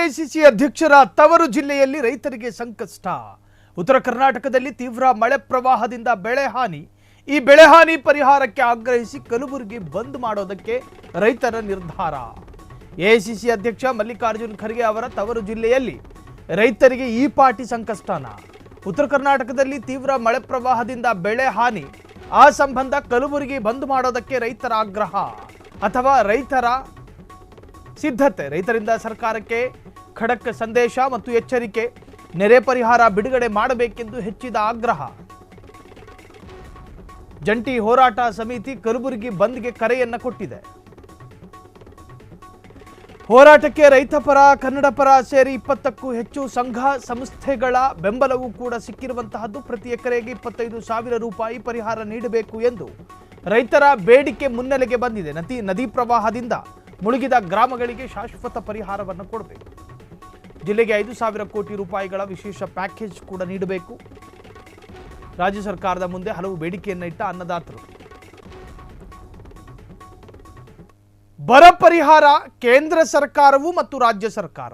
AICC ಅಧ್ಯಕ್ಷರ ತವರು ಜಿಲ್ಲೆಯಲ್ಲಿ ರೈತರಿಗೆ ಸಂಕಷ್ಟ. ಉತ್ತರ ಕರ್ನಾಟಕದಲ್ಲಿ ತೀವ್ರ ಮಳೆ ಪ್ರವಾಹದಿಂದ ಬೆಳೆ ಹಾನಿ. ಈ ಬೆಳೆ ಹಾನಿ ಪರಿಹಾರಕ್ಕೆ ಆಗ್ರಹಿಸಿ ಕಲಬುರಗಿ ಬಂದ್ ಮಾಡೋದಕ್ಕೆ ರೈತರ ನಿರ್ಧಾರ. ಎಐಸಿಸಿ ಅಧ್ಯಕ್ಷ ಮಲ್ಲಿಕಾರ್ಜುನ್ ಖರ್ಗೆ ಅವರ ತವರು ಜಿಲ್ಲೆಯಲ್ಲಿ ರೈತರಿಗೆ ಈ ಪಾಟಿ ಸಂಕಷ್ಟನ. ಉತ್ತರ ಕರ್ನಾಟಕದಲ್ಲಿ ತೀವ್ರ ಮಳೆ ಪ್ರವಾಹದಿಂದ ಬೆಳೆ ಹಾನಿ. ಆ ಸಂಬಂಧ ಕಲಬುರಗಿ ಬಂದ್ ಮಾಡೋದಕ್ಕೆ ರೈತರ ಆಗ್ರಹ ಅಥವಾ ರೈತರ ಸಿದ್ಧತೆ. ರೈತರಿಂದ ಸರ್ಕಾರಕ್ಕೆ ಖಡಕ್ ಸಂದೇಶ ಮತ್ತು ಎಚ್ಚರಿಕೆ. ನೆರೆ ಪರಿಹಾರ ಬಿಡುಗಡೆ ಮಾಡಬೇಕೆಂದು ಹೆಚ್ಚಿದ ಆಗ್ರಹ. ಜಂಟಿ ಹೋರಾಟ ಸಮಿತಿ ಕಲಬುರಗಿ ಬಂದ್ಗೆ ಕರೆಯನ್ನ ಕೊಟ್ಟಿದೆ. ಹೋರಾಟಕ್ಕೆ ರೈತ ಪರ, ಕನ್ನಡ ಪರ ಸೇರಿ 20ಕ್ಕೂ ಹೆಚ್ಚು ಸಂಘ ಸಂಸ್ಥೆಗಳ ಬೆಂಬಲವೂ ಕೂಡ ಸಿಕ್ಕಿರುವಂತಹದ್ದು. ಪ್ರತಿ ಎಕರೆಗೆ 25,000 ರೂಪಾಯಿ ಪರಿಹಾರ ನೀಡಬೇಕು ಎಂದು ರೈತರ ಬೇಡಿಕೆ ಮುನ್ನೆಲೆಗೆ ಬಂದಿದೆ. ನದಿ ಪ್ರವಾಹದಿಂದ ಮುಳುಗಿದ ಗ್ರಾಮಗಳಿಗೆ ಶಾಶ್ವತ ಪರಿಹಾರವನ್ನು ಕೊಡಬೇಕು. ಜಿಲ್ಲೆಗೆ 5,000 ಕೋಟಿ ರೂಪಾಯಿಗಳ ವಿಶೇಷ ಪ್ಯಾಕೇಜ್ ಕೂಡ ನೀಡಬೇಕು. ರಾಜ್ಯ ಸರ್ಕಾರದ ಮುಂದೆ ಹಲವು ಬೇಡಿಕೆಯನ್ನು ಇಟ್ಟ ಅನ್ನದಾತರು. ಬರ ಪರಿಹಾರ ಕೇಂದ್ರ ಸರ್ಕಾರವು ಮತ್ತು ರಾಜ್ಯ ಸರ್ಕಾರ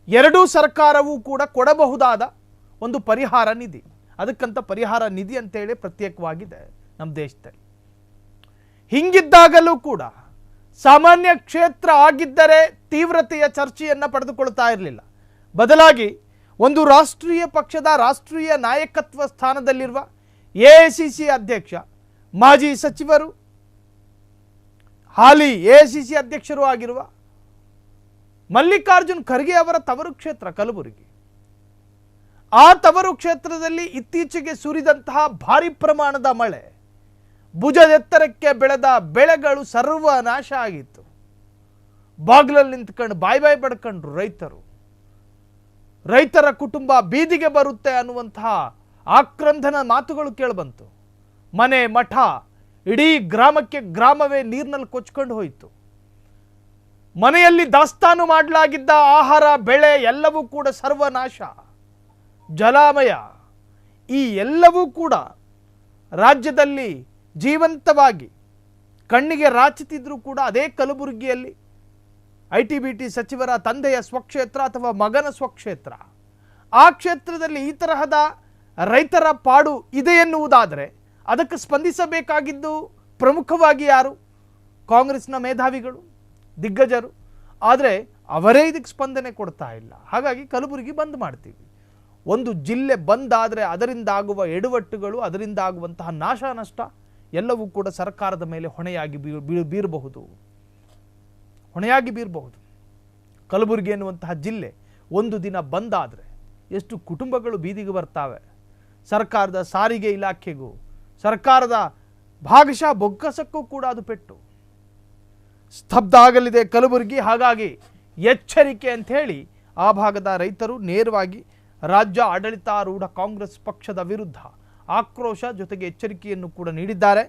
ಎರಡೂ ಸರ್ಕಾರವೂ ಕೂಡ ಕೊಡಬಹುದಾದ ಒಂದು ಪರಿಹಾರ ನಿಧಿ. ಅದಕ್ಕಂತ ಪರಿಹಾರ ನಿಧಿ ಅಂತೇಳಿ ಪ್ರತ್ಯೇಕವಾಗಿದೆ ನಮ್ಮ ದೇಶದಲ್ಲಿ. ಹಿಂಗಿದ್ದಾಗಲೂ ಕೂಡ ಸಾಮಾನ್ಯ ಕ್ಷೇತ್ರ ಆಗಿದ್ದರೆ ತೀವ್ರತೆಯ ಚರ್ಚೆಯನ್ನು ಪಡೆದುಕೊಳ್ತಾ ಇರಲಿಲ್ಲ. ಬದಲಾಗಿ ಒಂದು ರಾಷ್ಟ್ರೀಯ ಪಕ್ಷದ ರಾಷ್ಟ್ರೀಯ ನಾಯಕತ್ವ ಸ್ಥಾನದಲ್ಲಿರುವ ಎಐಸಿಸಿ ಅಧ್ಯಕ್ಷ, ಮಾಜಿ ಸಚಿವರು, ಹಾಲಿ ಎಐಸಿಸಿ ಅಧ್ಯಕ್ಷರು ಆಗಿರುವ ಮಲ್ಲಿಕಾರ್ಜುನ್ ಖರ್ಗೆ ಅವರ ತವರು ಕ್ಷೇತ್ರ ಕಲಬುರಗಿ. ಆ ತವರು ಕ್ಷೇತ್ರದಲ್ಲಿ ಇತ್ತೀಚೆಗೆ ಸುರಿದಂತಹ ಭಾರಿ ಪ್ರಮಾಣದ ಮಳೆ, ಭುಜದೆತ್ತರಕ್ಕೆ ಬೆಳೆದ ಬೆಳೆಗಳು ಸರ್ವನಾಶ ಆಗಿತ್ತು. ಬಾಗಿಲಲ್ಲಿ ನಿಂತ್ಕೊಂಡು ಬಾಯಿ ಪಡ್ಕೊಂಡ್ರು ರೈತರು. ರೈತರ ಕುಟುಂಬ ಬೀದಿಗೆ ಬರುತ್ತೆ ಅನ್ನುವಂತಹ ಆಕ್ರಂದನ ಮಾತುಗಳು ಕೇಳಿಬಂತು. ಮನೆ ಮಠ ಇಡೀ ಗ್ರಾಮವೇ ನೀರಿನಲ್ಲಿ ಕೊಚ್ಕೊಂಡು ಹೋಯಿತು. ಮನೆಯಲ್ಲಿ ದಾಸ್ತಾನು ಮಾಡಲಾಗಿದ್ದ ಆಹಾರ, ಬೆಳೆ ಎಲ್ಲವೂ ಕೂಡ ಸರ್ವನಾಶ, ಜಲಾಮಯ. ಈ ಎಲ್ಲವೂ ಕೂಡ ರಾಜ್ಯದಲ್ಲಿ ಜೀವಂತವಾಗಿ ಕಣ್ಣಿಗೆ ರಾಚುತ್ತಿದ್ರೂ ಕೂಡ ಅದೇ ಕಲಬುರಗಿಯಲ್ಲಿ ಐಟಿ-ಬಿಟಿ ಸಚಿವರ ತಂದೆಯ ಸ್ವಕ್ಷೇತ್ರ ಅಥವಾ ಮಗನ ಸ್ವಕ್ಷೇತ್ರ. ಆ ಕ್ಷೇತ್ರದಲ್ಲಿ ಈ ತರಹದ ರೈತರ ಪಾಡು ಇದೆ ಎನ್ನುವುದಾದರೆ ಅದಕ್ಕೆ ಸ್ಪಂದಿಸಬೇಕಾಗಿದ್ದು ಪ್ರಮುಖವಾಗಿ ಯಾರು? ಕಾಂಗ್ರೆಸ್ನ ಮೇಧಾವಿಗಳು, ದಿಗ್ಗಜರು. ಆದರೆ ಅವರೇ ಇದಕ್ಕೆ ಸ್ಪಂದನೆ ಕೊಡ್ತಾ ಇಲ್ಲ. ಹಾಗಾಗಿ ಕಲಬುರಗಿ ಬಂದ್ ಮಾಡ್ತೀವಿ. ಒಂದು ಜಿಲ್ಲೆ ಬಂದ್ ಆದರೆ ಅದರಿಂದ ಆಗುವ ಎಡವಟ್ಟುಗಳು, ಅದರಿಂದ ಆಗುವಂತಹ ನಾಶ ನಷ್ಟ ಎಲ್ಲವೂ ಕೂಡ ಸರ್ಕಾರದ ಮೇಲೆ ಹೊಣೆಯಾಗಿ ಬೀರಬಹುದು. ಕಲಬುರಗಿ ಎನ್ನುವಂತಹ ಜಿಲ್ಲೆ ಒಂದು ದಿನ ಬಂದ್ ಆದರೆ ಎಷ್ಟು ಕುಟುಂಬಗಳು ಬೀದಿಗೆ ಬರ್ತಾವೆ. ಸರ್ಕಾರದ ಸಾರಿಗೆ ಇಲಾಖೆಗೂ ಸರ್ಕಾರದ ಭಾಗಶಃ ಬೊಕ್ಕಸಕ್ಕೂ ಕೂಡ ಅದು ಪೆಟ್ಟು. ಸ್ತಬ್ಧ ಆಗಲಿದೆ ಕಲಬುರಗಿ. ಹಾಗಾಗಿ ಎಚ್ಚರಿಕೆ ಅಂತ ಹೇಳಿ ಆ ಭಾಗದ ರೈತರು ನೇರವಾಗಿ ರಾಜ್ಯ ಆಡಳಿತಾರೂಢ ಕಾಂಗ್ರೆಸ್ ಪಕ್ಷದ ವಿರುದ್ಧ ಆಕ್ರೋಶ ಜೊತೆಗೆ ಎಚ್ಚರಿಕೆಯನ್ನು ಕೂಡ ನೀಡಿದ್ದಾರೆ.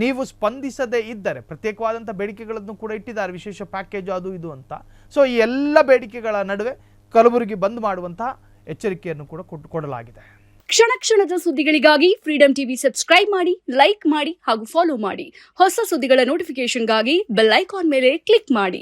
ನೀವು ಸ್ಪಂದಿಸದೇ ಇದ್ದರೆ ಪ್ರತ್ಯೇಕವಾದಂಥ ಬೇಡಿಕೆಗಳನ್ನು ಕೂಡ ಇಟ್ಟಿದ್ದಾರೆ, ವಿಶೇಷ ಪ್ಯಾಕೇಜ್ ಅದು ಇದು ಅಂತ. ಸೊ ಈ ಎಲ್ಲ ಬೇಡಿಕೆಗಳ ನಡುವೆ ಕಲಬುರಗಿ ಬಂದ್ ಮಾಡುವಂತಹ ಎಚ್ಚರಿಕೆಯನ್ನು ಕೂಡ ಕೊಡಲಾಗಿದೆ. ಕ್ಷಣ ಕ್ಷಣದ ಸುದ್ದಿಗಳಿಗಾಗಿ ಫ್ರೀಡಂ ಟಿವಿ ಸಬ್ಸ್ಕ್ರೈಬ್ ಮಾಡಿ, ಲೈಕ್ ಮಾಡಿ ಹಾಗೂ ಫಾಲೋ ಮಾಡಿ. ಹೊಸ ಸುದ್ದಿಗಳ ನೋಟಿಫಿಕೇಶನ್ಗಾಗಿ ಬೆಲ್ ಐಕಾನ್ ಮೇಲೆ ಕ್ಲಿಕ್ ಮಾಡಿ.